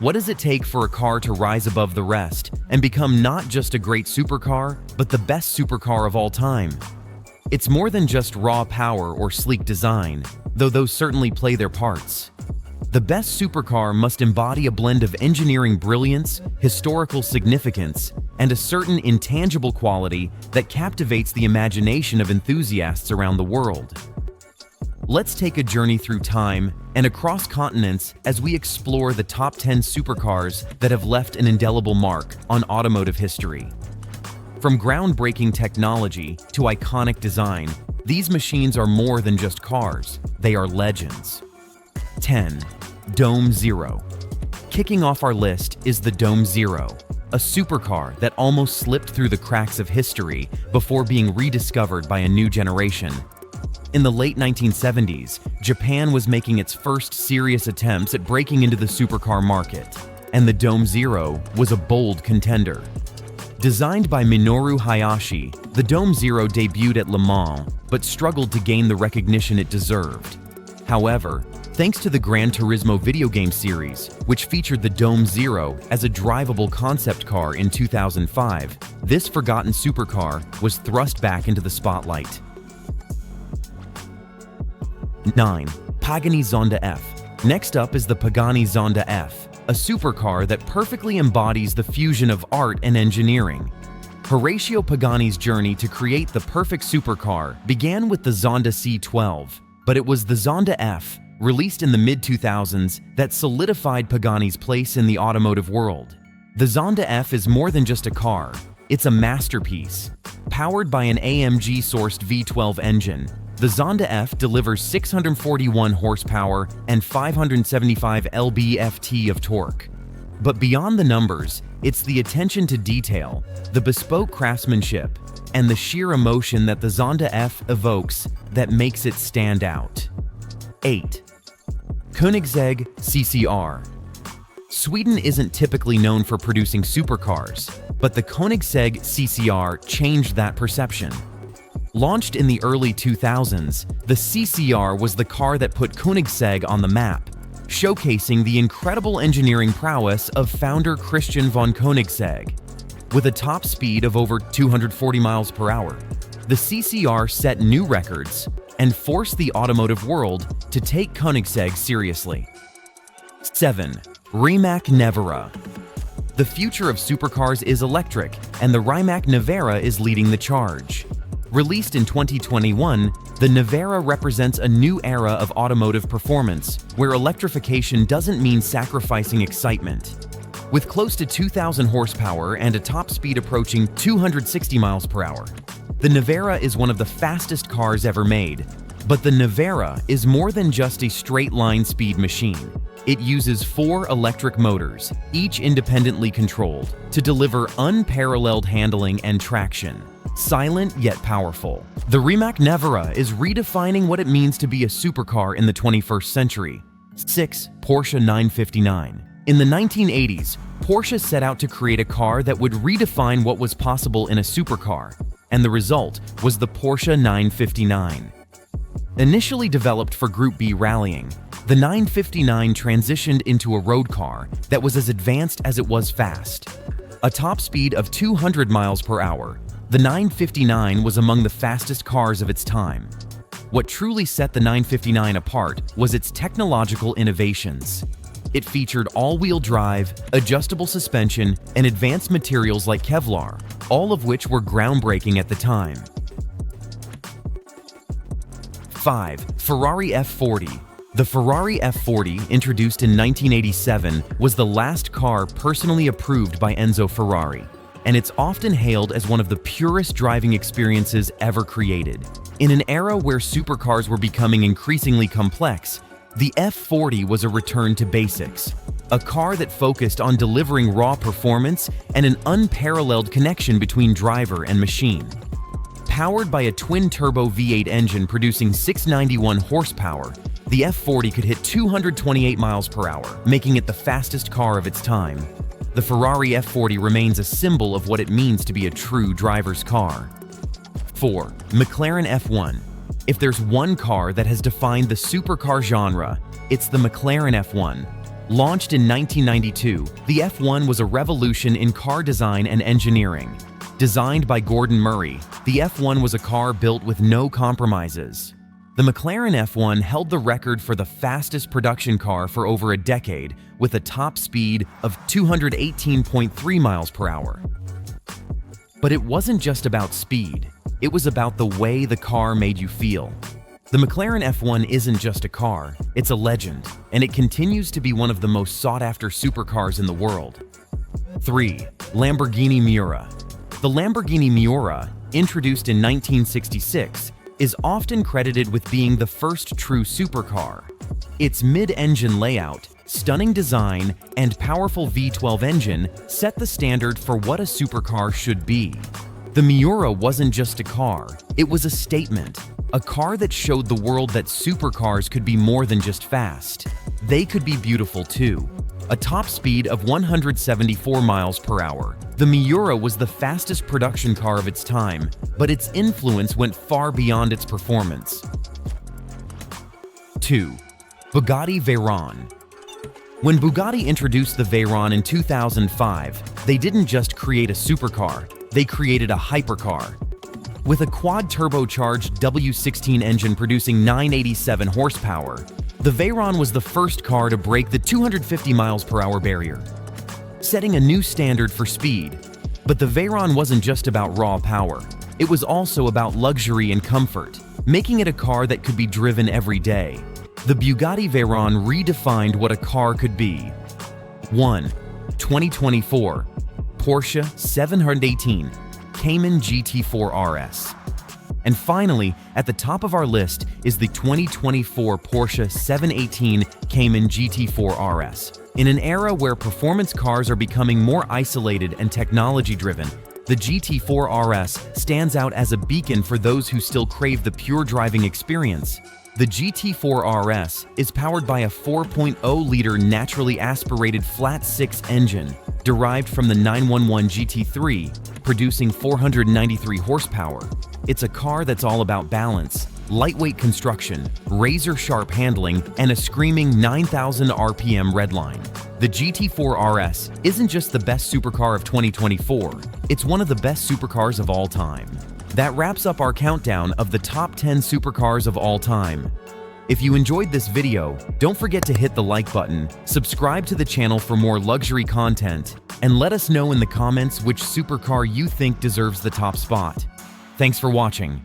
What does it take for a car to rise above the rest and become not just a great supercar, but the best supercar of all time? It's more than just raw power or sleek design, though those certainly play their parts. The best supercar must embody a blend of engineering brilliance, historical significance, and a certain intangible quality that captivates the imagination of enthusiasts around the world. Let's take a journey through time and across continents as we explore the top 10 supercars that have left an indelible mark on automotive history. From groundbreaking technology to iconic design, these machines are more than just cars, they are legends. 10. Dome Zero. Kicking off our list is the Dome Zero, a supercar that almost slipped through the cracks of history before being rediscovered by a new generation. In the late 1970s, Japan was making its first serious attempts at breaking into the supercar market, and the Dome Zero was a bold contender. Designed by Minoru Hayashi, the Dome Zero debuted at Le Mans, but struggled to gain the recognition it deserved. However, thanks to the Gran Turismo video game series, which featured the Dome Zero as a drivable concept car in 2005, this forgotten supercar was thrust back into the spotlight. 9. Pagani Zonda F. Next up is the Pagani Zonda F, a supercar that perfectly embodies the fusion of art and engineering. Horacio Pagani's journey to create the perfect supercar began with the Zonda C12, but it was the Zonda F, released in the mid-2000s, that solidified Pagani's place in the automotive world. The Zonda F is more than just a car, it's a masterpiece. Powered by an AMG-sourced V12 engine, the Zonda F delivers 641 horsepower and 575 lb-ft of torque. But beyond the numbers, it's the attention to detail, the bespoke craftsmanship, and the sheer emotion that the Zonda F evokes that makes it stand out. 8. Koenigsegg CCR. Sweden isn't typically known for producing supercars, but the Koenigsegg CCR changed that perception. Launched in the early 2000s, the CCR was the car that put Koenigsegg on the map, showcasing the incredible engineering prowess of founder Christian von Koenigsegg. With a top speed of over 240 miles per hour, the CCR set new records and forced the automotive world to take Koenigsegg seriously. 7. Rimac Nevera. The future of supercars is electric, and the Rimac Nevera is leading the charge. Released in 2021, the Nevera represents a new era of automotive performance, where electrification doesn't mean sacrificing excitement. With close to 2,000 horsepower and a top speed approaching 260 miles per hour, the Nevera is one of the fastest cars ever made. But the Nevera is more than just a straight-line speed machine. It uses 4 electric motors, each independently controlled, to deliver unparalleled handling and traction. Silent yet powerful, the Rimac Nevera is redefining what it means to be a supercar in the 21st century. 6. Porsche 959. In the 1980s, Porsche set out to create a car that would redefine what was possible in a supercar, and the result was the Porsche 959. Initially developed for Group B rallying, the 959 transitioned into a road car that was as advanced as it was fast. A top speed of 200 miles per hour, the 959 was among the fastest cars of its time. What truly set the 959 apart was its technological innovations. It featured all-wheel drive, adjustable suspension, and advanced materials like Kevlar, all of which were groundbreaking at the time. 5. Ferrari F40. The Ferrari F40, introduced in 1987, was the last car personally approved by Enzo Ferrari, and it's often hailed as one of the purest driving experiences ever created. In an era where supercars were becoming increasingly complex, the F40 was a return to basics, a car that focused on delivering raw performance and an unparalleled connection between driver and machine. Powered by a twin-turbo V8 engine producing 691 horsepower, the F40 could hit 228 miles per hour, making it the fastest car of its time. The Ferrari F40 remains a symbol of what it means to be a true driver's car. 4. McLaren F1. If there's one car that has defined the supercar genre, it's the McLaren F1. Launched in 1992, the F1 was a revolution in car design and engineering. Designed by Gordon Murray, the F1 was a car built with no compromises. The McLaren F1 held the record for the fastest production car for over a decade, with a top speed of 218.3 miles per hour. But it wasn't just about speed, it was about the way the car made you feel. The McLaren F1 isn't just a car, it's a legend, and it continues to be one of the most sought-after supercars in the world. 3. Lamborghini Miura. The Lamborghini Miura, introduced in 1966, is often credited with being the first true supercar. Its mid-engine layout, stunning design, and powerful V12 engine set the standard for what a supercar should be. The Miura wasn't just a car, it was a statement. A car that showed the world that supercars could be more than just fast. They could be beautiful too. A top speed of 174 miles per hour, the Miura was the fastest production car of its time, but its influence went far beyond its performance. 2. Bugatti Veyron. When Bugatti introduced the Veyron in 2005, they didn't just create a supercar, they created a hypercar. With a quad-turbocharged W16 engine producing 987 horsepower, the Veyron was the first car to break the 250 miles per hour barrier, setting a new standard for speed. But the Veyron wasn't just about raw power, it was also about luxury and comfort, making it a car that could be driven every day. The Bugatti Veyron redefined what a car could be. 1. 2024 Porsche 718 Cayman GT4 RS. And finally, at the top of our list is the 2024 Porsche 718 Cayman GT4 RS. In an era where performance cars are becoming more isolated and technology-driven, the GT4 RS stands out as a beacon for those who still crave the pure driving experience. The GT4 RS is powered by a 4.0-liter naturally aspirated flat-six engine derived from the 911 GT3, producing 493 horsepower. It's a car that's all about balance, lightweight construction, razor-sharp handling, and a screaming 9,000 RPM redline. The GT4 RS isn't just the best supercar of 2024, it's one of the best supercars of all time. That wraps up our countdown of the top 10 supercars of all time. If you enjoyed this video, don't forget to hit the like button, subscribe to the channel for more luxury content, and let us know in the comments which supercar you think deserves the top spot. Thanks for watching.